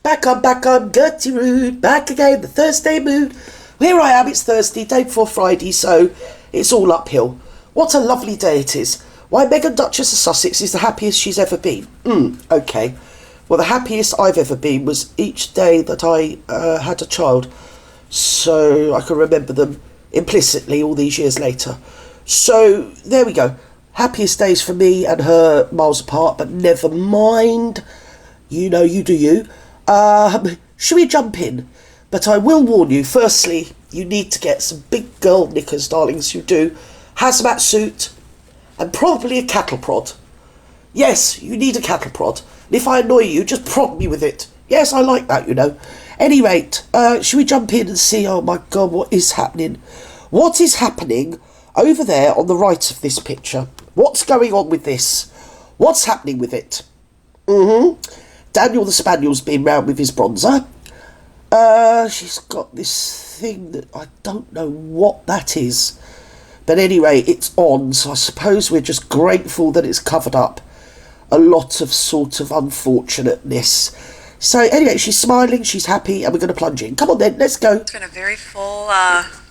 Back on, Gertie Rude, back again, the Thursday mood. Here I am, it's Thursday, day before Friday, so it's all uphill. What a lovely day it is. Why, Meghan Duchess of Sussex is the happiest she's ever been. Okay. Well, the happiest I've ever been was each day that I had a child, so I can remember them implicitly all these years later. So, there we go. Happiest days for me and her miles apart, but never mind. You know, you do you. Should we jump in? But I will warn you, firstly, you need to get some big girl knickers, darlings, you do. Hazmat suit, and probably a cattle prod. Yes, you need a cattle prod. And if I annoy you, just prod me with it. Yes, I like that, you know. Any rate, should we jump in and see, oh my God, what is happening? What is happening over there on the right of this picture? What's going on with this? What's happening with it? Daniel the Spaniel's been round with his bronzer. She's got this thing that I don't know what that is. But anyway, it's on, so I suppose we're just grateful that it's covered up a lot of sort of unfortunateness. So anyway, she's smiling, she's happy, and we're going to plunge in. Come on then, let's go. It's been a very full,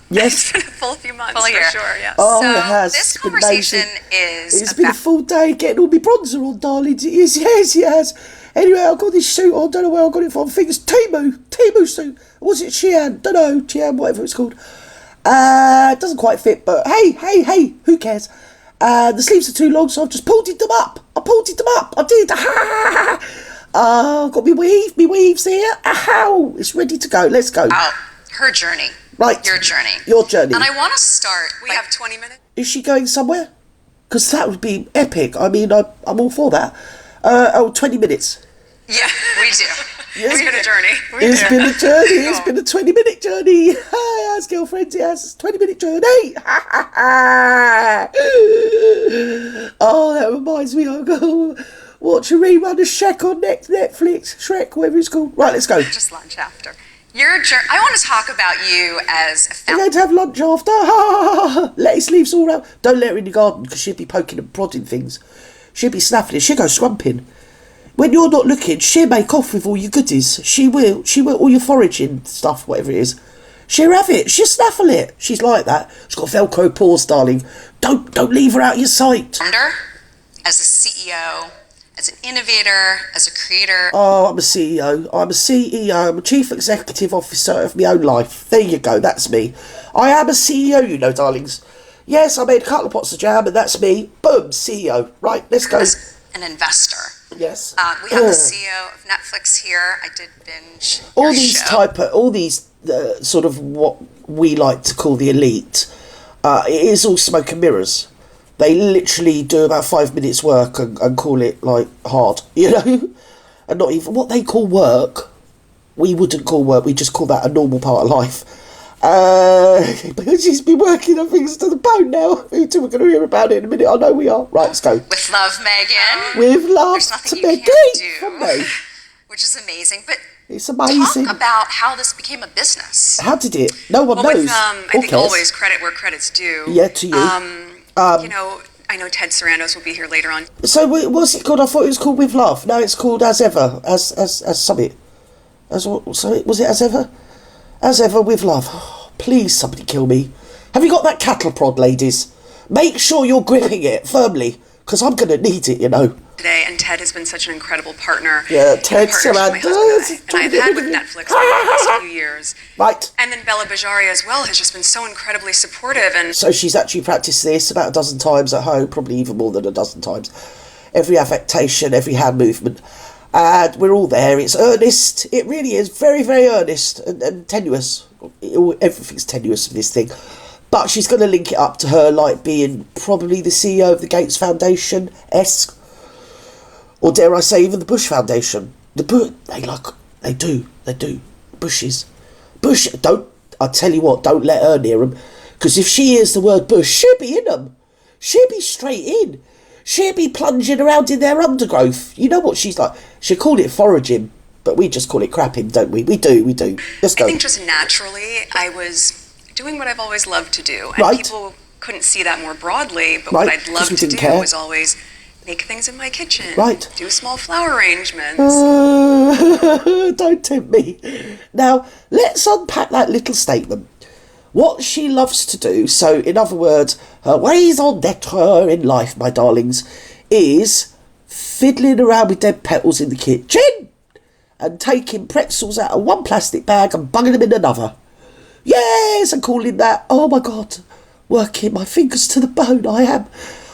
yes, it's been a full few months full year. for sure. Yes. Oh, So it has. this It's been conversation amazing. is It's been a full day getting all my bronzer on, darlings. It is, yes, it has. Anyway, I've got this suit on, don't know where I got it from. I think it's Temu suit. Or was it Shein? Don't know, Shein, whatever it's called. It doesn't quite fit, but hey, who cares? The sleeves are too long, so I've just pulled them up. I did. I've got my weaves here. Ow, it's ready to go. Let's go. about her journey. Right. Your journey. Your journey. And I want to start. We have 20 minutes. Is she going somewhere? Because that would be epic. I mean, I'm all for that. 20 minutes. Yeah, we do. Yes. It's been a journey. It's been a journey. It's been a 20-minute journey. Yes, girlfriends, yes. 20-minute journey. Oh, that reminds me. I'll go watch a rerun of Shrek on Netflix. Shrek, whatever it's called. Right, let's go. Just lunch after. Your journey. I want to talk about you as a We're going to have lunch after. Lettuce leaves all around. Don't let her in the garden because she'll be poking and prodding things. She'll be snaffling. She'll go scrumping. When you're not looking, she'll make off with all your goodies. She will, all your foraging stuff, whatever it is. She'll have it. She'll snaffle it. She's like that. She's got Velcro paws, darling. Don't leave her out of your sight. founder, as a CEO, as an innovator, as a creator. Oh, I'm a CEO. I'm a Chief Executive Officer of my own life. There you go. That's me. I am a CEO, you know, darlings. Yes, I made a couple of pots of jam, and that's me. Boom, CEO. Right, let's go. As an investor. Yes. We have the CEO of Netflix here. I did binge all your these show. Sort of what we like to call the elite, it is all smoke and mirrors. They literally do about 5 minutes work and call it like hard, you know, and not even what they call work. We wouldn't call work. We just call that a normal part of life. But she's been working on things to the bone now. You two are going to hear about it in a minute. I know we are. Right, let's go. With love, Megan. With love There's nothing to you Megan can't from do, me. which is amazing. But It's amazing. talk about how this became a business. How did it? No one Well, knows. with, I Or think cares. always credit where credit's due. Yeah, to you. You know, I know Ted Sarandos will be here later on. So what's it called? I thought it was called With Love. No, it's called As Ever. As Summit. As what? Sorry, was it As Ever? As Ever with Love. Oh, please, somebody kill me. Have you got that cattle prod, ladies? Make sure you're gripping it firmly, because I'm going to need it, you know. Today, and Ted has been such an incredible partner. Yeah, Ted Sarandos. And I've had with Sarandos. Netflix for the past few years. Right. And then Bella Bajaria as well has just been so incredibly supportive. And So she's actually practiced this about a dozen times at home, probably even more than a dozen times. Every affectation, every hand movement. And we're all there. It's earnest. It really is very, very earnest and tenuous. Everything's tenuous with this thing. But she's going to link it up to her like being probably the CEO of the Gates Foundation-esque. Or dare I say even the Bush Foundation. They do. Bushes. Bush, I tell you what, don't let her near them. Because if she hears the word bush, she'll be in them. She'll be straight in. She'll be plunging around in their undergrowth. You know what she's like? She'll call it foraging, but we just call it crapping, don't we? We do. Let's go. I think just naturally, I was doing what I've always loved to do. And Right. people couldn't see that more broadly, but Right, what I'd 'cause love we to didn't do care. was always make things in my kitchen. Right. Do small flower arrangements. Don't tempt me. Now, let's unpack that little statement. What she loves to do, so in other words, her raison d'etre in life, my darlings, is fiddling around with dead petals in the kitchen and taking pretzels out of one plastic bag and bunging them in another. Yes, and calling that, oh my God, working my fingers to the bone, I am.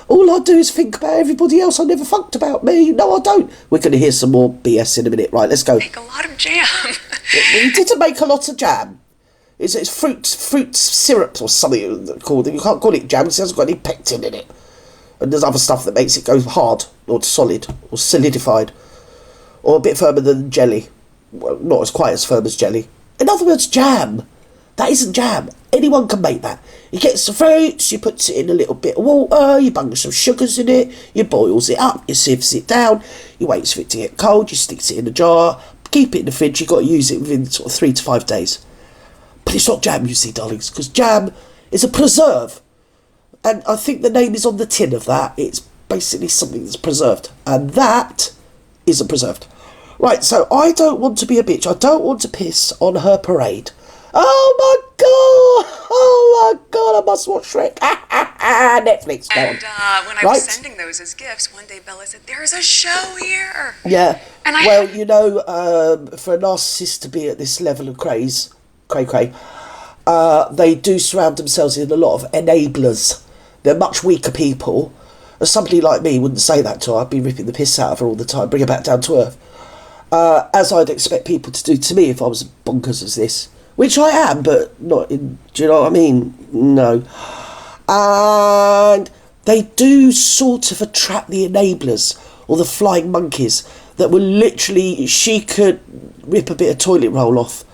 All I do is think about everybody else. I never funked about me. No, I don't. We're going to hear some more BS in a minute. Right, let's go. Make a lot of jam. He didn't make a lot of jam. It's fruit syrup or something called. You can't call it jam because it hasn't got any pectin in it. And there's other stuff that makes it go hard or solid or solidified or a bit firmer than jelly. Well, not as quite as firm as jelly. In other words, jam. That isn't jam. Anyone can make that. You get some fruits, you put it in a little bit of water, you bung some sugars in it, you boils it up, you sieves it down, you wait for it to get cold, you sticks it in a jar, keep it in the fridge. You've got to use it within sort of 3 to 5 days. But it's not jam, you see, darlings, because jam is a preserve. And I think the name is on the tin of that. It's basically something that's preserved. And that isn't preserved. Right, so I don't want to be a bitch. I don't want to piss on her parade. Oh my God! Oh my God! I must watch Shrek. Netflix. Go And on. when I was sending those as gifts, one day Bella said, "There's a show here." Yeah. And well, you know, for a narcissist to be at this level of cray, they do surround themselves in a lot of enablers. They're much weaker people. And somebody like me wouldn't say that to her. I'd be ripping the piss out of her all the time, bring her back down to earth. As I'd expect people to do to me if I was bonkers as this. Which I am, but not in... Do you know what I mean? No. And they do sort of attract the enablers, or the flying monkeys, that will literally... She could rip a bit of toilet roll off,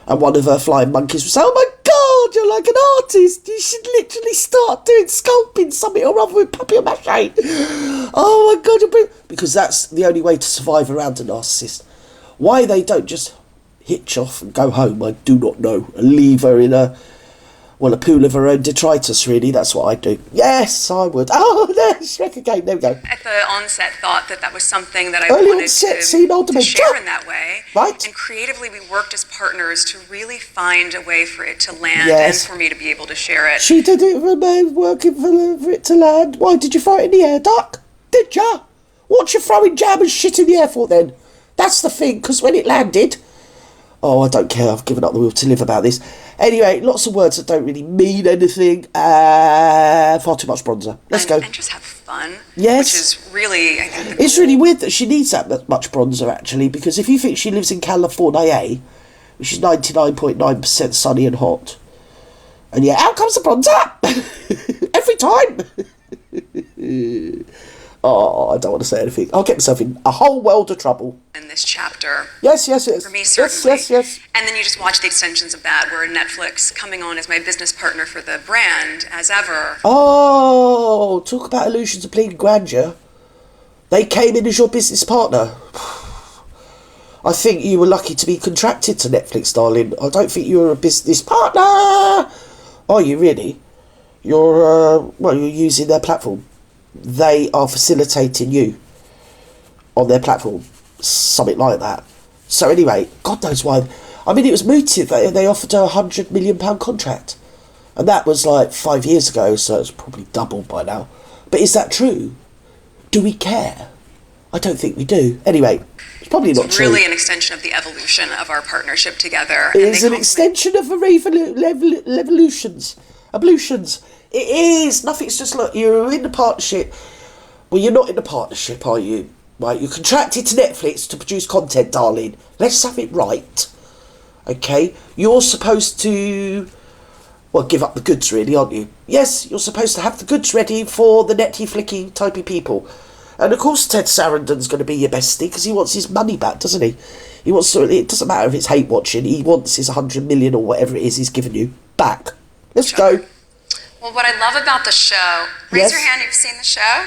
and one of her flying monkeys would say, "Oh my God, you're like an artist. You should literally start doing sculpting something or other with papier-mâché. Oh my God, you're brilliant." Because that's the only way to survive around a narcissist. Why they don't just hitch off and go home, I do not know. And leave her in a pool of her own detritus, really. That's what I'd do. Yes, I would. Oh, there's Shrek again. There we go. At the onset, thought that was something that I Early wanted onset, to share in that way. Right. And creatively, we worked as partners to really find a way for it to land Yes. and for me to be able to share it. She did it for me, working for it to land. Why, did you throw it in the air, Duck? Did ya? What you throwing jam and shit in the air for then? That's the thing, because when it landed... Oh, I don't care. I've given up the will to live about this. Anyway, lots of words that don't really mean anything. Far too much bronzer. Let's go. And just have fun. Yes. Which is really, I think... It's really weird that she needs that much bronzer, actually, because if you think she lives in California, which is 99.9% sunny and hot, and yeah, out comes the bronzer! Every time! Oh, I don't want to say anything. I'll get myself in a whole world of trouble. In this chapter. Yes. For me, certainly. Yes. And then you just watch the extensions of that, where Netflix coming on as my business partner for the brand, as ever. Oh, talk about illusions of bleeding grandeur. They came in as your business partner. I think you were lucky to be contracted to Netflix, darling. I don't think you were a business partner. Are you really? You're using their platform. They are facilitating you on their platform. Something like that. So anyway, God knows why. I mean, it was mooted. They offered her £100 million contract. And that was like 5 years ago, so it's probably doubled by now. But is that true? Do we care? I don't think we do. Anyway, it's probably not true. It's really an extension of the evolution of our partnership together. It is an extension of the evolutions. Ablutions. It is. Nothing's just like you're in the partnership. Well, you're not in the partnership, are you? Right, you're contracted to Netflix to produce content, darling. Let's have it right. Okay? You're supposed to... Well, give up the goods, really, aren't you? Yes, you're supposed to have the goods ready for the netty-flicky typey people. And of course Ted Sarandon's going to be your bestie because he wants his money back, doesn't he? He wants to... It doesn't matter if it's hate watching. He wants his 100 million or whatever it is he's given you back. Let's go. Well, what I love about the show, raise your hand if you've seen the show.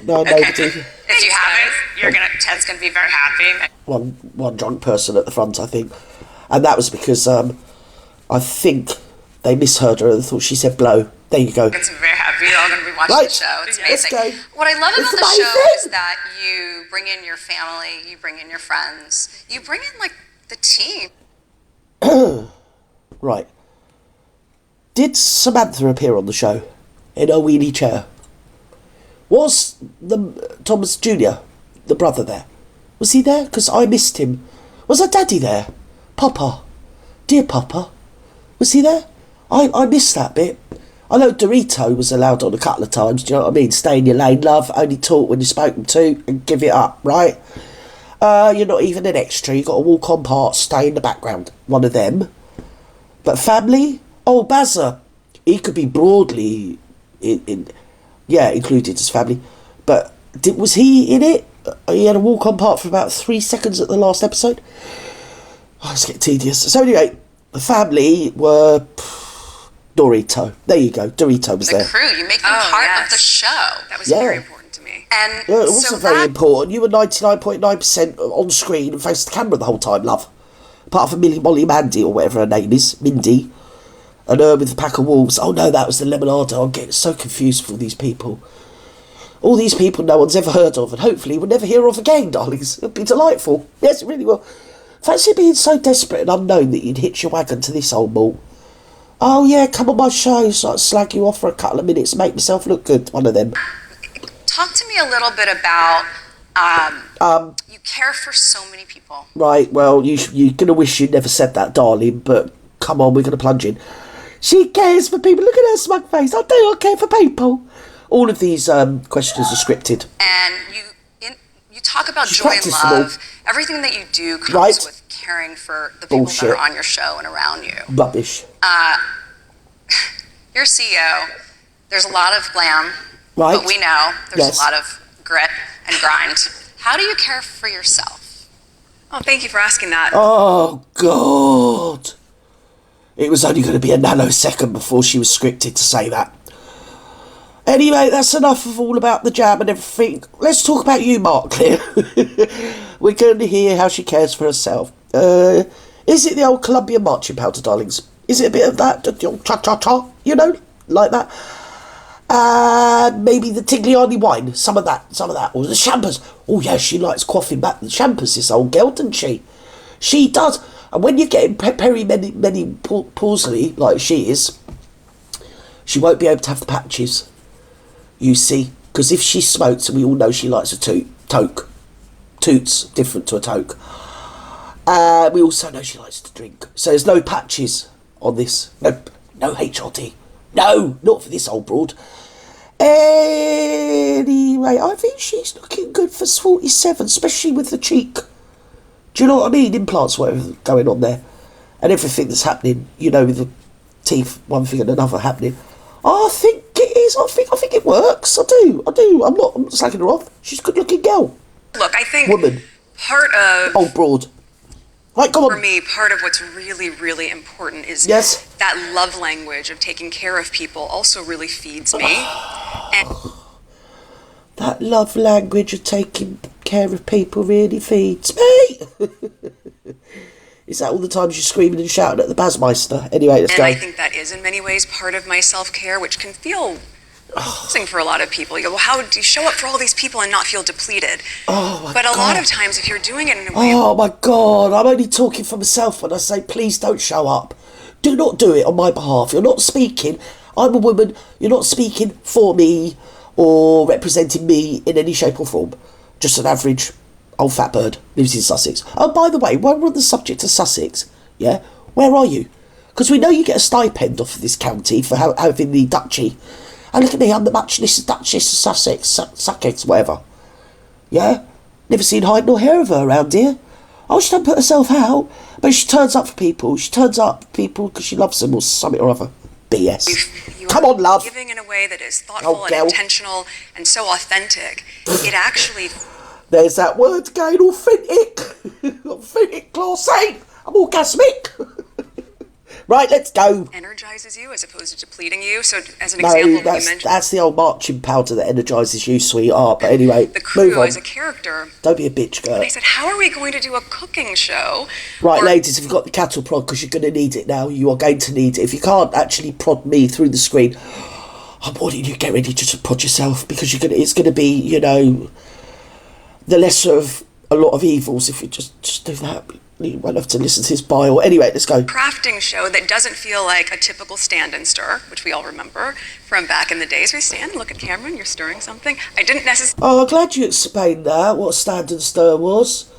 No, Okay. nobody. If you haven't, Ted's gonna be very happy. One drunk person at the front, I think. And that was because I think they misheard her and thought she said blow. There you go. It's very happy. You're all gonna be watching Right. the show. It's Let's amazing. go. What I love It's about the show amazing. is that you bring in your family, you bring in your friends, you bring in like the team. Right. Did Samantha appear on the show in a wheelie chair? Was the Thomas Jr., the brother, there? Was he there? Because I missed him. Was her daddy there? Papa. Dear Papa. Was he there? I missed that bit. I know Dorito was allowed on a couple of times, do you know what I mean? Stay in your lane, love. Only talk when you're spoken to and give it up, right? You're not even an extra. You've got to walk on part, stay in the background. One of them. But family? Oh, Bazza. He could be broadly included as family. But was he in it? He had a walk on part for about 3 seconds at the last episode. Oh, it's getting tedious. So anyway, the family were Dorito. There you go. Dorito was there. The crew, you make them part of the show. That was very important to me. And Yeah, it wasn't very important. You were 99.9% on screen and faced the camera the whole time, love. Apart from Molly Mandy, or whatever her name is, Mindy. And her with the pack of wolves. Oh no, that was the Lemonado. I'm getting so confused for all these people. All these people no one's ever heard of, and hopefully we'll never hear of again, darlings. It'll be delightful. Yes, it really will. Fancy being so desperate and unknown that you'd hitch your wagon to this old malt. Oh yeah, come on my show so I'd slag you off for a couple of minutes, make myself look good. One of them. Talk to me a little bit about you care for so many people. Right, well, you're going to wish you'd never said that, darling, but come on, we're going to plunge in. She cares for people. Look at her smug face. I do, I care for people. All of these questions are scripted. And you talk about She's joy and practiced them all. love. Everything that you do comes Right. with caring for the people Bullshit. that are on your show and around you. Rubbish. You're a CEO. There's a lot of glam, Right. but we know there's Yes. a lot of grit and grind. How do you care for yourself? Oh, thank you for asking that. Oh, God. It was only going to be a nanosecond before she was scripted to say that. Anyway, that's enough of all about the jam and everything. Let's talk about you, Marklet. We're going to hear how she cares for herself. Is it the old Colombian marching powder, darlings? Is it a bit of that? The old cha-cha-cha, you know, like that? Maybe the Tigliani wine, some of that, or the champers. Oh yeah, she likes quaffing back the champers, this old girl, doesn't she? She does. And when you're getting perimenopause like she is, she won't be able to have the patches, you see, because if she smokes, and we all know she likes a toke, toots different to a toke. We also know she likes to drink, so there's no patches on this. No HRT. No, not for this old broad. Anyway, I think she's looking good for 47, especially with the cheek. Do you know what I mean? Implants, whatever going on there. And everything that's happening, you know, with the teeth, one thing and another happening. I think it is. I think it works. I do. I'm not slagging her off. She's a good looking girl. Look, I think Woman. part of Old broad. Right, come for on. me, part of what's really, really important is Yes. that love language of taking care of people also really feeds me. And That love language of taking care of people really feeds me. Is that all the times you're screaming and shouting at the Bazmeister? Anyway, let's go. I think that is in many ways part of my self-care, which can feel exhausting for a lot of people. You go, well, how do you show up for all these people and not feel depleted? Oh, my But a lot God. of times, if you're doing it in a way, Oh my God, I'm only talking for myself when I say please don't show up. Do not do it on my behalf. You're not speaking. I'm a woman. You're not speaking for me or representing me in any shape or form. Just an average old fat bird lives in Sussex. Oh, by the way, while we're on the subject of Sussex, yeah, where are you? Because we know you get a stipend off of this county for having the duchy. And look at me, I'm the Duchess of Sussex, whatever. Yeah? Never seen hide nor hair of her around here. Oh, she don't put herself out, but she turns up for people. She turns up for people because she loves them or something or other. BS. you Come are on, love. giving in a way that is thoughtful Oh, and girl. intentional and so authentic. It actually There's that word again, authentic. Authentic, classy. I'm orgasmic. Right, let's go. energizes you as opposed to depleting you. So, as an No, example, when you that's mentioned the old marching powder that energises you, sweetheart. But anyway, the move crew on. as a character, Don't be a bitch, girl. and I said, how are we going to do a cooking show? Right, Or- ladies, if you've got the cattle prod, because you're going to need it now, you are going to need it. If you can't actually prod me through the screen, I'm wanting you to get ready to prod yourself, because it's going to be, you know, the lesser of a lot of evils if you just do that. You won't have to listen to his bio. Anyway, let's go. Crafting show that doesn't feel like a typical stand and stir, which we all remember from back in the days. We stand, look at Cameron, you're stirring something. I didn't necessarily... Oh, I'm glad you explained that, what stand and stir was.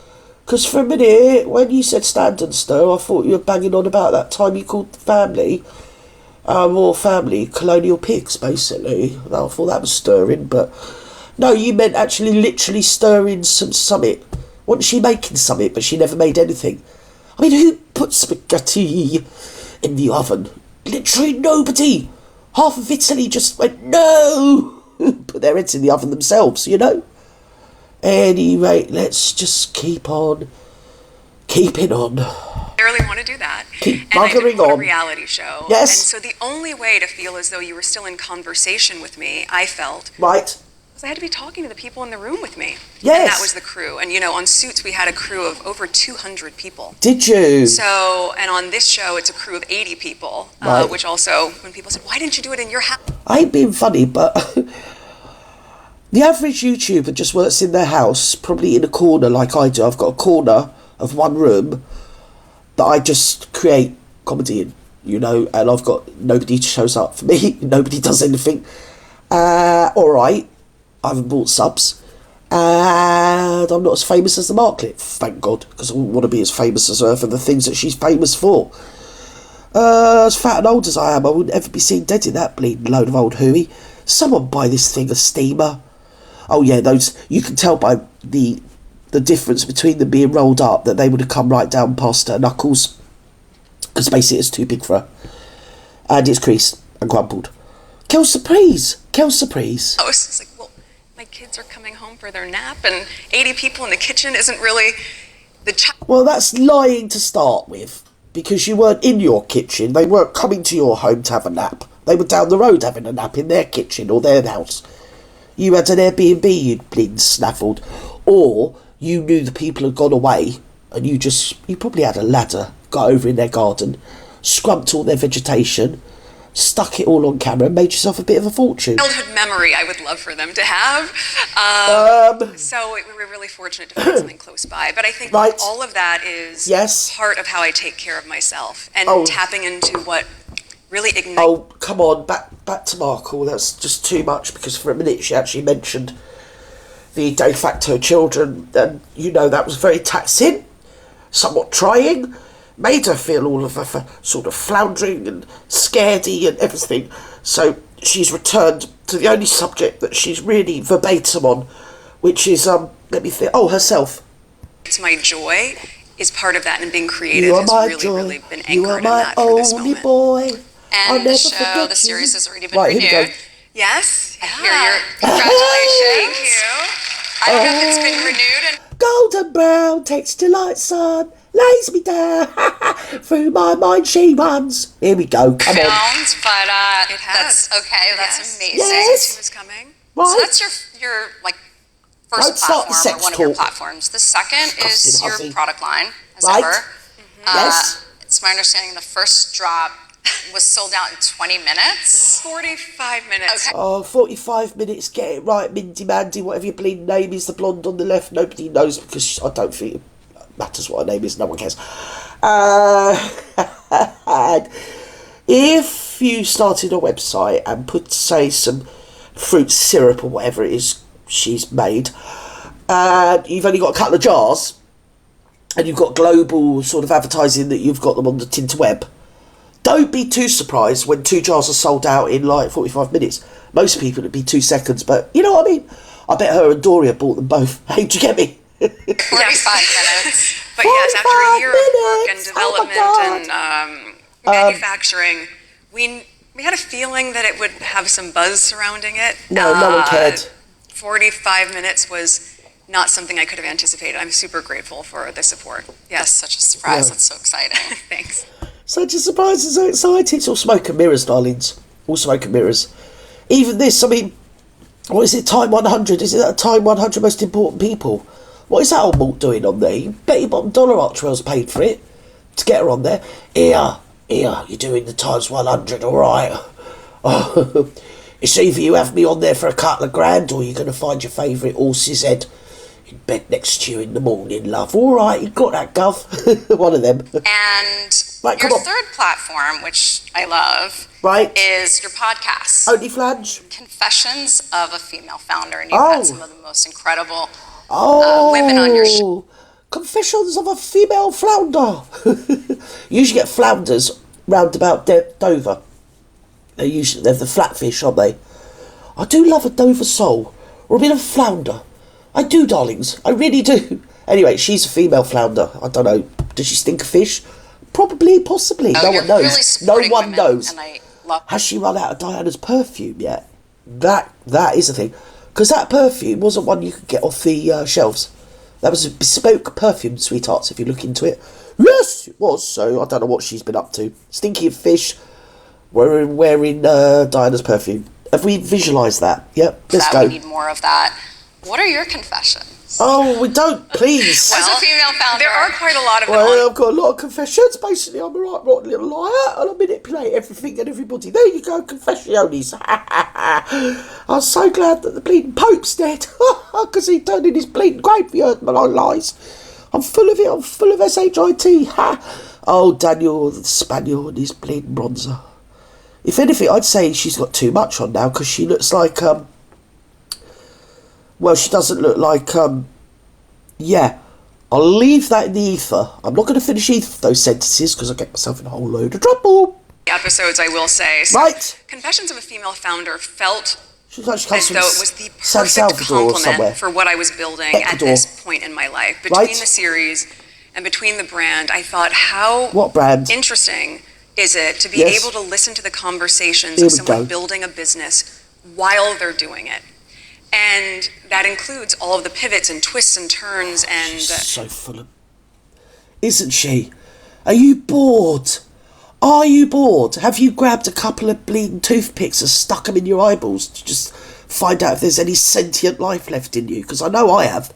Because for a minute, when you said stand and stir, I thought you were banging on about that time you called the family, royal family, colonial pigs, basically. I thought that was stirring, but... No, you meant actually literally stirring some summit. Wasn't she making something, but she never made anything? I mean, who put spaghetti in the oven? Literally nobody. Half of Italy just went, no! Put their heads in the oven themselves, you know? Anyway, let's just keep on keeping on. I really want to do that. Keep and I buggering did on. a reality show. Yes. And so the only way to feel as though you were still in conversation with me, I felt... Right. I had to be talking to the people in the room with me. Yes. And that was the crew. And, you know, on Suits, we had a crew of over 200 people. Did you? So, and on this show, it's a crew of 80 people, Right. which also, when people said, why didn't you do it in your house? I ain't being funny, but the average YouTuber just works in their house, probably in a corner like I do. I've got a corner of one room that I just create comedy in, you know, and I've got nobody shows up for me. Nobody does anything. All right. I haven't bought subs, and I'm not as famous as the Marklet, thank God, because I wouldn't want to be as famous as her for the things that she's famous for. As fat and old as I am, I wouldn't ever be seen dead in that bleeding load of old hooey. Someone buy this thing a steamer. Oh yeah, those, you can tell by the difference between them being rolled up that they would have come right down past her knuckles, because basically it's too big for her, and it's creased and crumpled. Quelle surprise! Quelle surprise! I was just like, well, my kids are coming home for their nap, and 80 people in the kitchen isn't really the Well, that's lying to start with, because you weren't in your kitchen. They weren't coming to your home to have a nap. They were down the road having a nap in their kitchen or their house. You had an Airbnb you'd been snaffled, or you knew the people had gone away, and you probably had a ladder, got over in their garden, scrumped all their vegetation, stuck it all on camera and made yourself a bit of a fortune. childhood memory I would love for them to have. So we were really fortunate to find something close by. But I think Right. all of that is Yes. part of how I take care of myself and Oh. tapping into what really ignites. Oh, come on, back to Markle. That's just too much, because for a minute she actually mentioned the de facto children, and you know that was very taxing, somewhat trying, made her feel all of her sort of floundering and scaredy and everything. So she's returned to the only subject that she's really verbatim on, which is, let me think, herself. It's my joy is part of that, and being creative You are has my really, joy. really been You are anchored in my that for this only moment. boy. I'll And never the show, forget the you. series has already been Right, here we renewed. go. Yes. I hear your congratulations. Thank you. I don't know if it's been renewed. And Golden brown takes delight, sun, lays me down. Through my mind she runs. Here we go, come on. filmed, but It has. that's okay. That's Yes. amazing. Yes. Who's coming? Right. So that's your like first Don't start the platform sex or one of your talk. platforms. The second is Disgusting, your hussy. product line, as Right. ever. Yes. It's my understanding the first drop was sold out in 20 minutes. 45 minutes. Okay. 45 minutes, get it right, Mindy Mandy, whatever your bleeding name is, the blonde on the left, nobody knows, because I don't think it matters what her name is, no one cares. And if you started a website and put, say, some fruit syrup or whatever it is she's made, and you've only got a couple of jars, and you've got global sort of advertising that you've got them on the tinterweb, don't be too surprised when 2 jars are sold out in like 45 minutes. Most people it'd be 2 seconds, but you know what I mean? I bet her and Doria bought them both. Hey, do you get me? 45 minutes. But yes, after a year of work and minutes! Oh my development God! and manufacturing, we had a feeling that it would have some buzz surrounding it. No one cared. 45 minutes was not something I could have anticipated. I'm super grateful for the support. That's Yes, such a surprise. Yeah. That's so exciting. thanks. Such a surprise and so exciting. It's all smoke and mirrors, darlings. All smoke and mirrors. Even this, I mean, what is it, Time 100? Is it that Time 100 most important people? What is that old malt doing on there? You bet your bottom dollar Archwell's paid for it to get her on there. Here, you're doing the Times 100, all right. It's either you have me on there for a couple of grand, or you're going to find your favourite horse's head in bed next to you in the morning, love. All right, you got that, Gov. One of them. And Right, your come on. third platform, which I love, Right. is your podcast, Only flange. Confessions of a Female Founder. And you've Oh. had some of the most incredible Oh, women on your show. Confessions of a Female Flounder. You usually get flounders round about Dover. They're the flatfish, aren't they? I do love a Dover sole, or a bit of flounder. I do, darlings. I really do. Anyway, she's a female flounder. I don't know. Does she stink of fish? Probably, possibly. No one knows. Really No one women, knows. And I love Has she run out of Diana's perfume yet? That is the thing. Because that perfume wasn't one you could get off the shelves. That was a bespoke perfume, sweethearts, if you look into it. Yes, it was. So I don't know what she's been up to. Stinky of fish, wearing Diana's perfume. Have we visualised that? Yep, let's that. go. We need more of that. What are your confessions? Oh, we don't, please. As a female founder, There are quite a lot of them. Well, I've got a lot of confessions. Basically, I'm a right rotten little liar, and I manipulate everything and everybody. There you go, confessiones. I'm so glad that the bleeding Pope's dead, because he turned in his bleeding grave for you my lies. I'm full of it. I'm full of shit. Oh, Daniel the Spaniel and his bleeding bronzer. If anything, I'd say she's got too much on now, because she looks like well, she doesn't look like yeah. I'll leave that in the ether. I'm not going to finish either of those sentences because I get myself in a whole load of trouble. Episodes, I will say. So Right. Confessions of a Female Founder felt She comes as from though it was the San perfect Salvador or somewhere. complement for what I was building at Ecuador. this point in my life. Between Right. the series and between the brand, I thought, how What brand? interesting is it to be Yes. able to listen to the conversations Here of we someone go. building a business while they're doing it. And that includes all of the pivots and twists and turns and So full of... Isn't she? Are you bored? Are you bored? Have you grabbed a couple of bleeding toothpicks and stuck them in your eyeballs to just find out if there's any sentient life left in you? Because I know I have.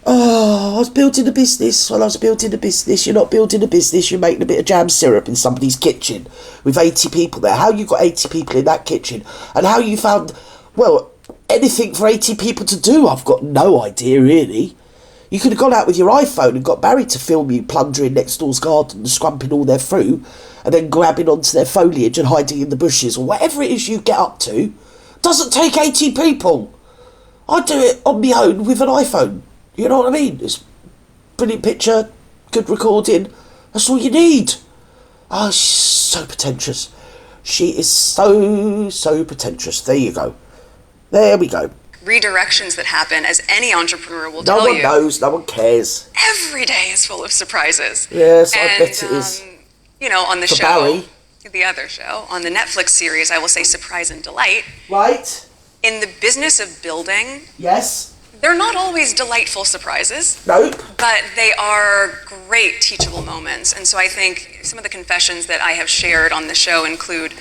Oh, I was building a business. Well, I was building a business. You're not building a business. You're making a bit of jam syrup in somebody's kitchen with 80 people there. How you got 80 people in that kitchen? And how you found, well, anything for 80 people to do, I've got no idea, really. You could have gone out with your iPhone and got Barry to film you plundering next door's garden and scrumping all their fruit and then grabbing onto their foliage and hiding in the bushes or whatever it is you get up to. Doesn't take 80 people. I do it on my own with an iPhone. You know what I mean? It's brilliant picture, good recording. That's all you need. Oh, she's so pretentious. She is so pretentious. There you go. There we go. redirections that happen, as any entrepreneur will No tell one you. knows, no one cares. Every day is full of surprises. Yes, I bet it is. You know, on the For show, Barry. the other show, on the Netflix series, I will say Surprise and Delight. Right? In the business of building, Yes? they're not always delightful surprises, Nope. but they are great teachable moments. And so I think some of the confessions that I have shared on the show include,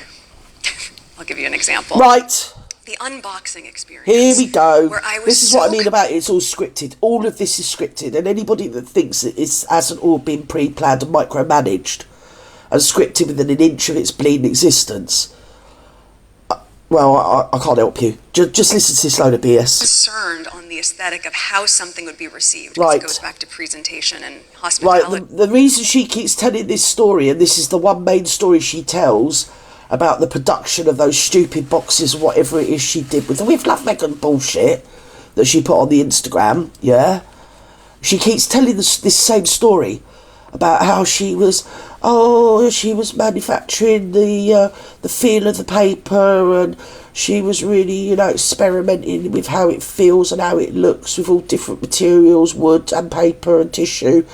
I'll give you an example. Right. The unboxing experience. Here we go. Where I was This is what I so mean about it. It's all scripted. All of this is scripted. And anybody that thinks that it hasn't all been pre-planned and micromanaged and scripted within an inch of its bleeding existence, well, I can't help you. Just listen to this load of BS. concerned on the aesthetic of how something would be received. Right. It goes back to presentation and Right, hospitality. the reason she keeps telling this story, and this is the one main story she tells about the production of those stupid boxes, whatever it is she did with the With Love Megan bullshit that she put on the Instagram, yeah? She keeps telling this same story about how she was manufacturing the feel of the paper, and she was really, experimenting with how it feels and how it looks with all different materials, wood and paper and tissue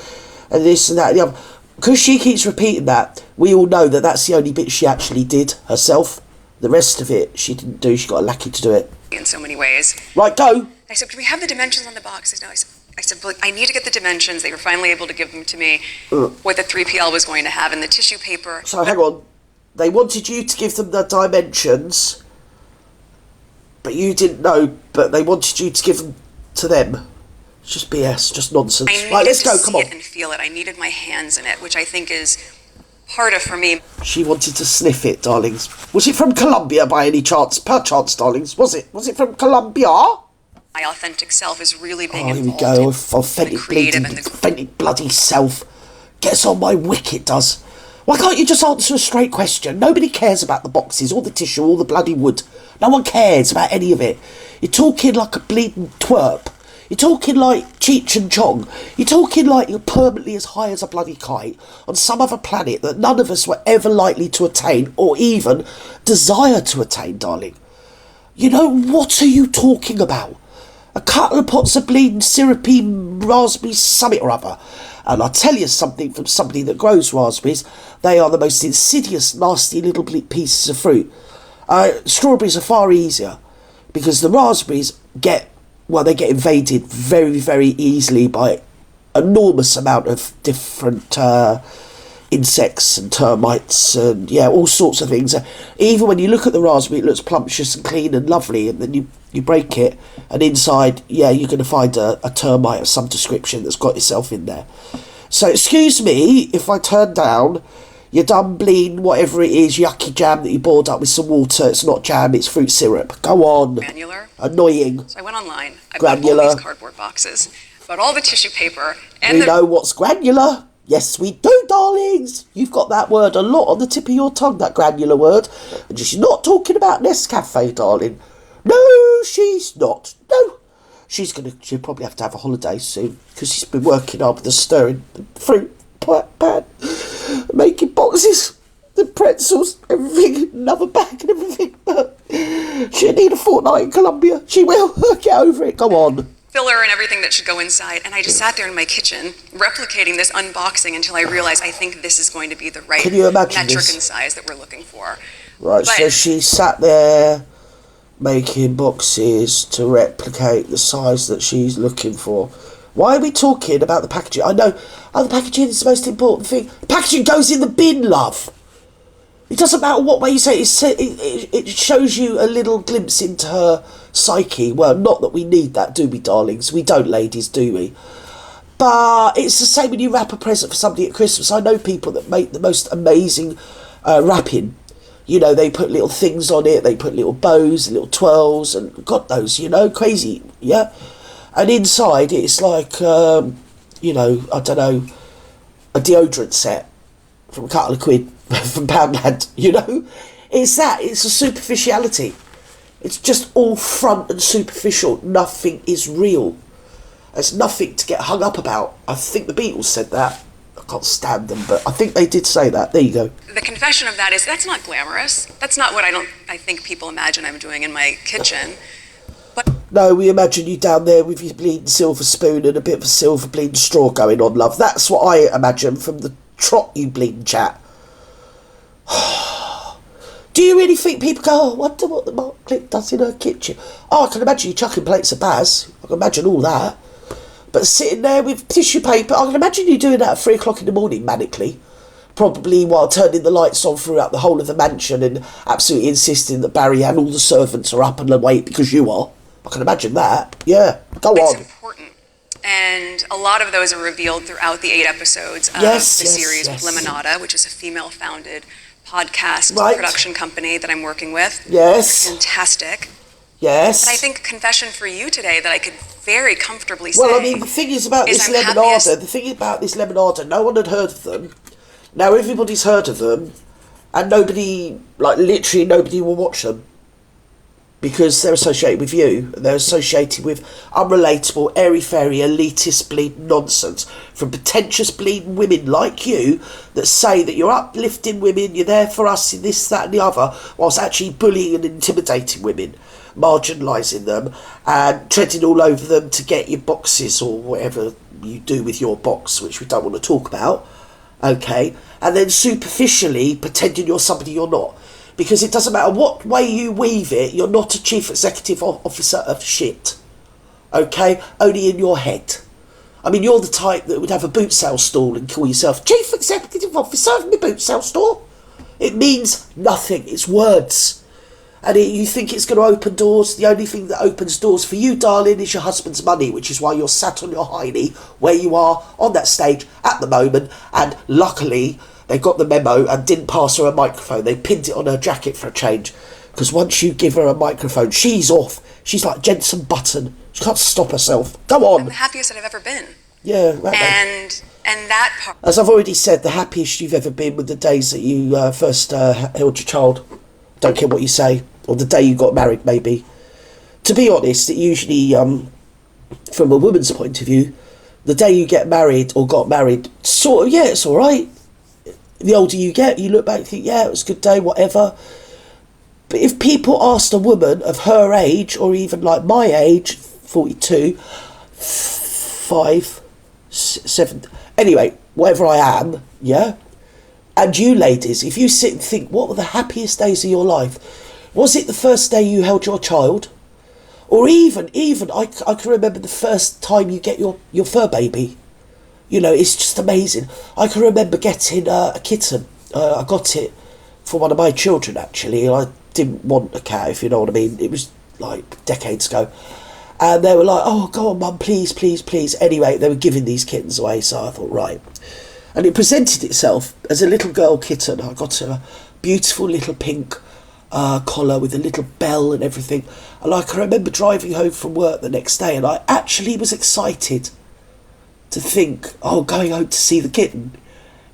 and this and that and the other. Because she keeps repeating that, we all know that that's the only bit she actually did herself. The rest of it she didn't do. She got a lackey to do it. In so many ways. Right, go. I said, "Can we have the dimensions on the box?" No, I said, "But I need to get the dimensions." They were finally able to give them to me, what the 3PL was going to have, and the tissue paper. So hang on. They wanted you to give them the dimensions, but you didn't know, but they wanted you to give them to them. It's just BS, just nonsense. I needed Right, let's to go, see come on. it and feel it. I needed my hands in it, which I think is harder for me. She wanted to sniff it, darlings. Was it from Colombia by any chance? Per chance, darlings. Was it? Was it from Colombia? My authentic self is really being Here we involved go. in Authentic, the creative and the... authentic bloody self. Gets on my wick, it does. Why can't you just answer a straight question? Nobody cares about the boxes, all the tissue, all the bloody wood. No one cares about any of it. You're talking like a bleeding twerp. You're talking like Cheech and Chong. You're talking like you're permanently as high as a bloody kite on some other planet that none of us were ever likely to attain or even desire to attain, darling. You know, what are you talking about? A couple of pots of bleeding syrupy raspberry summit or other. And I'll tell you something from somebody that grows raspberries. They are the most insidious, nasty little pieces of fruit. Strawberries are far easier because the raspberries get invaded very, very easily by enormous amount of different insects and termites and all sorts of things. Even when you look at the raspberry, it looks plumptious and clean and lovely, and then you break it, and inside, you're going to find a termite of some description that's got itself in there. So excuse me if I turn down your dumpling, whatever it is, yucky jam that you boiled up with some water. It's not jam, it's fruit syrup. Go on. Granular. Annoying. So I went online. I Granular. bought all these cardboard boxes, bought all the tissue paper, and we know what's granular. Yes, we do, darlings. You've got that word a lot on the tip of your tongue, that granular word. And she's not talking about Nescafe, darling. No, she's not. No. She'll probably have to have a holiday soon because she's been working hard with the stirring the fruit pan, making boxes, the pretzels, everything, another bag and everything. She'll need a fortnight in Colombia. She will. Get over it. Go on. Filler and everything that should go inside, and I just sat there in my kitchen replicating this unboxing until I realized I think this is going to be the right metric and size that we're looking for. Right, so she sat there making boxes to replicate the size that she's looking for. Why are we talking about the packaging? I know, the packaging is the most important thing. The packaging goes in the bin, love. It doesn't matter what way you say it. It shows you a little glimpse into her psyche. Well, not that we need that, do we, darlings? We don't, ladies, do we? But it's the same when you wrap a present for somebody at Christmas. I know people that make the most amazing wrapping. You know, they put little things on it. They put little bows, little twirls, and God knows, crazy, yeah? And inside, it's like, I don't know, a deodorant set from a couple of quid from Poundland, It's that. It's a superficiality. It's just all front and superficial. Nothing is real. There's nothing to get hung up about. I think the Beatles said that. I can't stand them, but I think they did say that. There you go. The confession of that is that's not glamorous. That's not what I think people imagine I'm doing in my kitchen. But no, we imagine you down there with your bleeding silver spoon and a bit of a silver bleeding straw going on, love. That's what I imagine from the trot you bleeding chat. Do you really think people go, I wonder what the MARKLET does in her kitchen? I can imagine you chucking plates of Baz. I can imagine all that. But sitting there with tissue paper, I can imagine you doing that at 3 o'clock in the morning, manically. Probably while turning the lights on throughout the whole of the mansion and absolutely insisting that Barry and all the servants are up and awake because you are. I can imagine that. Yeah, go on. It's important. And a lot of those are revealed throughout the 8 episodes of the series with Limonada, which is a female-founded podcast production company that I'm working with. Yes. Fantastic. Yes. But I think confession for you today that I could very comfortably say. Well, I mean, the thing is about this Limonada, no one had heard of them. Now everybody's heard of them, and literally nobody will watch them. Because they're associated with you, and they're associated with unrelatable, airy-fairy, elitist bleeding nonsense from pretentious bleeding women like you that say that you're uplifting women, you're there for us in this, that and the other, whilst actually bullying and intimidating women, marginalising them, and treading all over them to get your boxes or whatever you do with your box, which we don't want to talk about, okay? And then superficially pretending you're somebody you're not. Because it doesn't matter what way you weave it, you're not a chief executive officer of shit. Okay? Only in your head. I mean, you're the type that would have a boot sale stall and call yourself chief executive officer of my boot sale store. It means nothing. It's words. And you think it's going to open doors. The only thing that opens doors for you, darling, is your husband's money, which is why you're sat on your hiney where you are on that stage at the moment. And luckily, they got the memo and didn't pass her a microphone. They pinned it on her jacket for a change. Because once you give her a microphone, she's off. She's like Jensen Button. She can't stop herself. Go on. I'm the happiest that I've ever been. Yeah, right. And that part. As I've already said, the happiest you've ever been were the days that you first held your child. Don't care what you say. Or the day you got married, maybe. To be honest, it usually, from a woman's point of view, the day you get married or got married, sort of, yeah, it's all right. The older you get, you look back and think, yeah, it was a good day, whatever. But if people asked a woman of her age, or even like my age, 42, 5, 7, anyway, whatever I am, yeah? And you ladies, if you sit and think, what were the happiest days of your life? Was it the first day you held your child? Or even, I can remember the first time you get your fur baby. You know, it's just amazing. I can remember getting a kitten. I got it for one of my children, actually. I didn't want a cat, if you know what I mean. It was like decades ago. And they were like, oh, go on, Mum, please, please, please. Anyway, they were giving these kittens away, so I thought, right. And it presented itself as a little girl kitten. I got a beautiful little pink collar with a little bell and everything. And I can remember driving home from work the next day, and I actually was excited to think, oh, going home to see the kitten.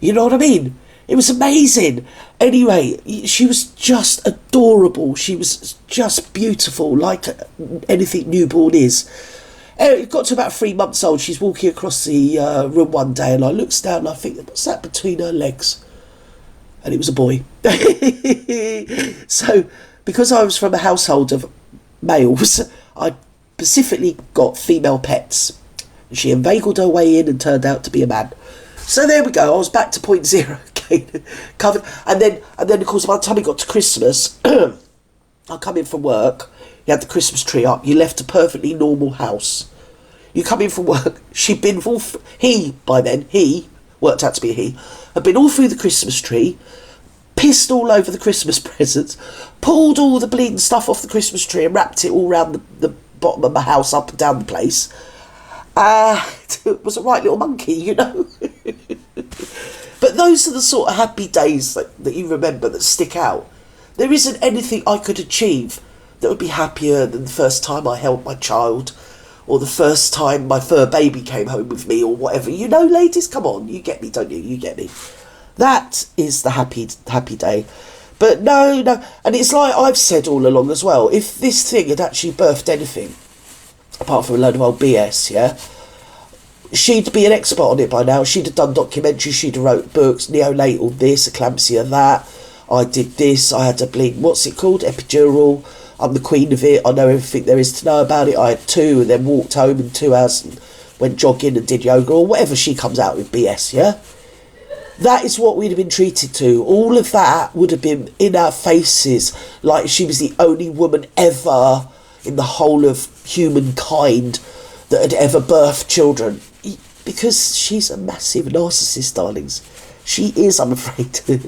You know what I mean? It was amazing. Anyway, she was just adorable. She was just beautiful, like anything newborn is. It got to about 3 months old. She's walking across the room one day, and I looks down and I think, what's that between her legs? And it was a boy. So, because I was from a household of males, I specifically got female pets. She inveigled her way in and turned out to be a man. So there we go. I was back to point zero again, covered. And then of course, by the time it got to Christmas, I come in from work. You had the Christmas tree up. You left a perfectly normal house. You come in from work. She'd been he worked out to be a he, had been all through the Christmas tree, pissed all over the Christmas presents, pulled all the bleeding stuff off the Christmas tree and wrapped it all round the bottom of my house, up and down the place. It was a right little monkey, you know. But those are the sort of happy days that you remember, that stick out. There isn't anything I could achieve that would be happier than the first time I held my child, or the first time my fur baby came home with me, or whatever. You know, ladies, come on, you get me, don't you? You get me. That is the happy day. But no, and it's like I've said all along as well, if this thing had actually birthed anything, apart from a load of old BS, yeah, she'd be an expert on it by now. She'd have done documentaries, she'd have wrote books, neonatal this, eclampsia that, I did this, I had a what's it called, epidural, I'm the queen of it, I know everything there is to know about it. I had 2 and then walked home in 2 hours and went jogging and did yoga, or whatever she comes out with BS, yeah? That is what we'd have been treated to. All of that would have been in our faces, like she was the only woman ever in the whole of humankind that had ever birthed children. Because she's a massive narcissist, darlings. She is, I'm afraid. I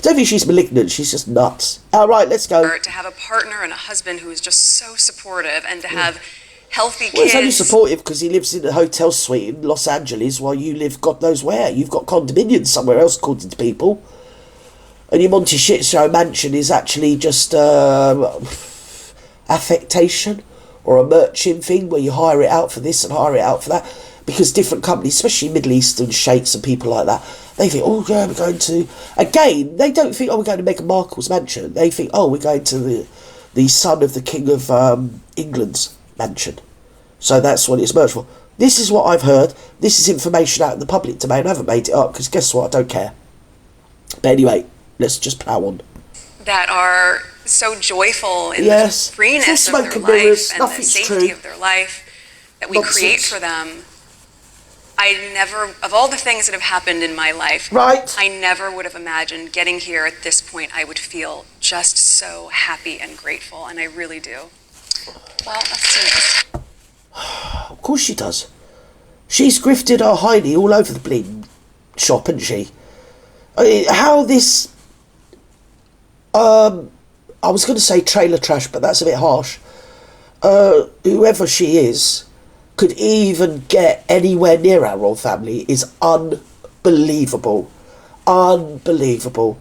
don't think she's malignant, she's just nuts. All right, let's go. To have a partner and a husband who is just so supportive, and to have healthy kids. Well, it's only supportive because he lives in a hotel suite in Los Angeles while you live God knows where. You've got condominiums somewhere else, according to people. And your Monty Shit Show mansion is actually just affectation, or a merchant thing where you hire it out for this and hire it out for that. Because different companies, especially Middle Eastern sheikhs and people like that, they think, oh yeah, we're going to... Again, they don't think, oh, we're going to Meghan Markle's mansion. They think, oh, we're going to the son of the King of England's mansion. So that's what it's merged for. This is what I've heard. This is information out in the public domain. I haven't made it up, because guess what? I don't care. But anyway, let's just plough on. That are so joyful in the freeness of their life and the safety of their life that we create for them. I never, of all the things that have happened in my life, I never would have imagined getting here at this point. I would feel just so happy and grateful, and I really do. Well, let's see this. Of course she does. She's grifted her hiney all over the bleeding shop, hasn't she? I mean, how this I was going to say trailer trash, but that's a bit harsh. Whoever she is could even get anywhere near our royal family is unbelievable. Unbelievable.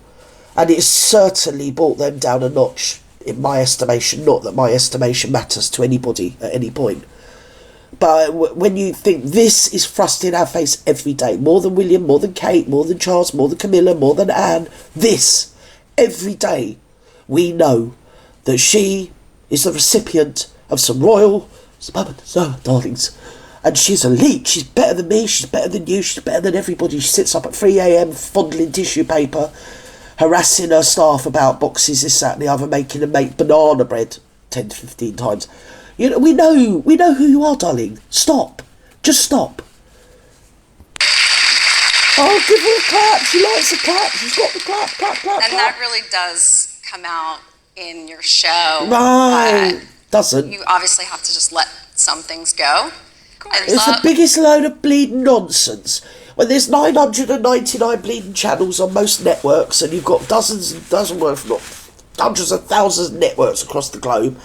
And it's certainly brought them down a notch, in my estimation. Not that my estimation matters to anybody at any point. But when you think this is thrust in our face every day, more than William, more than Kate, more than Charles, more than Camilla, more than Anne, this, every day, we know that she is the recipient of some royal darlings. And she's elite. She's better than me. She's better than you. She's better than everybody. She sits up at 3 a.m. fondling tissue paper, harassing her staff about boxes, this, that and the other, making them make banana bread 10 to 15 times. You know, we know who you are, darling. Stop. Just stop. Oh, give her a clap. She likes a clap. She's got the clap. And that really does come out in your show. Right. Doesn't. You obviously have to just let some things go. It's the biggest load of bleeding nonsense. When there's 999 bleeding channels on most networks, and you've got dozens and dozens worth, not hundreds of thousands of networks across the globe.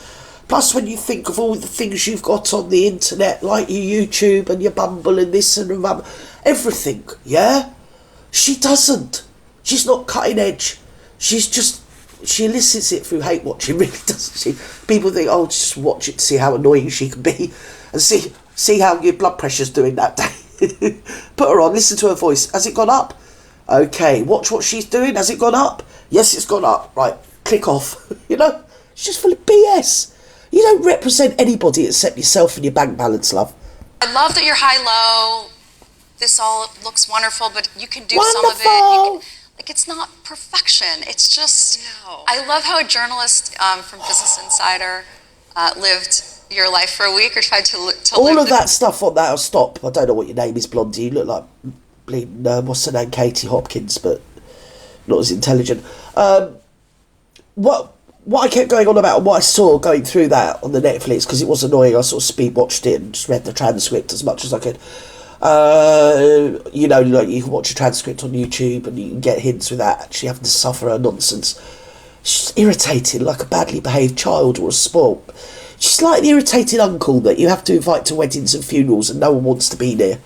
Plus, when you think of all the things you've got on the internet, like your YouTube and your Bumble and this and everything, yeah? She doesn't. She's not cutting edge. She elicits it through hate watching, really, doesn't she? People think, oh, just watch it to see how annoying she can be and see how your blood pressure's doing that day. Put her on, listen to her voice. Has it gone up? Okay, watch what she's doing. Has it gone up? Yes, it's gone up. Right, click off. You know, she's just full of BS. You don't represent anybody except yourself and your bank balance, love. I love that you're high-low. This all looks wonderful, but you can do wonderful. Some of it. It's not perfection. It's just, no. I love how a journalist from Business Insider lived your life for a week or tried to all live of that stuff on that. I'll stop. I don't know what your name is, Blondie. You look like bleeding, what's her name, Katie Hopkins, but not as intelligent. What I kept going on about and what I saw going through that on the Netflix, because it was annoying, I sort of speed watched it and just read the transcript as much as I could. You know, like you can watch a transcript on YouTube and you can get hints without actually having to suffer her nonsense. She's irritating, like a badly behaved child or a spoilt. She's like the irritated uncle that you have to invite to weddings and funerals and no one wants to be near.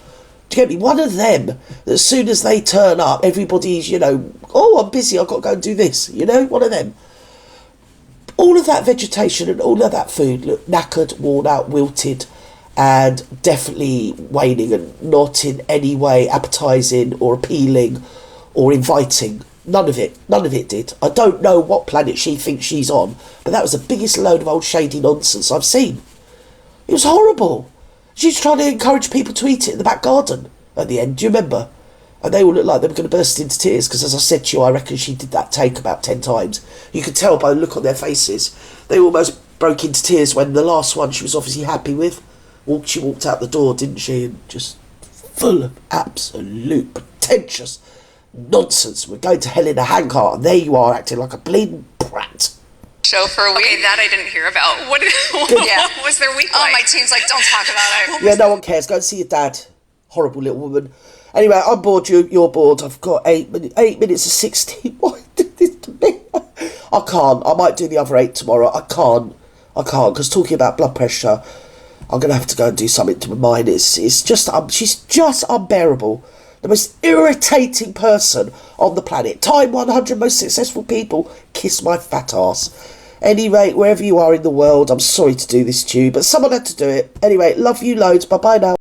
Do you get me? One of them, that as soon as they turn up, everybody's, you know, oh, I'm busy, I've got to go and do this. You know, one of them. All of that vegetation and all of that food looked knackered, worn out, wilted, and definitely waning and not in any way appetising or appealing or inviting. None of it did. I don't know what planet she thinks she's on, but that was the biggest load of old shady nonsense I've seen. It was horrible. She's trying to encourage people to eat it in the back garden at the end, do you remember? And they all looked like they were going to burst into tears, because as I said to you, I reckon she did that take about 10 times. You could tell by the look on their faces. They almost broke into tears when the last one she was obviously happy with. She walked out the door, didn't she? And just full of absolute pretentious nonsense. We're going to hell in a handcart, and there you are acting like a bleeding brat. Show for a week. Okay, that I didn't hear about. What was their week like? Oh, my team's like, don't talk about it. Yeah, no one cares. Go and see your dad. Horrible little woman. Anyway, I'm bored, you're bored. I've got 8 minutes of 16. Why did this to me? I can't. I might do the other 8 tomorrow. I can't, because talking about blood pressure, I'm going to have to go and do something to my mind. It's just, she's just unbearable. The most irritating person on the planet. Time 100 most successful people. Kiss my fat ass. Anyway, wherever you are in the world, I'm sorry to do this to you, but someone had to do it. Anyway, love you loads. Bye-bye now.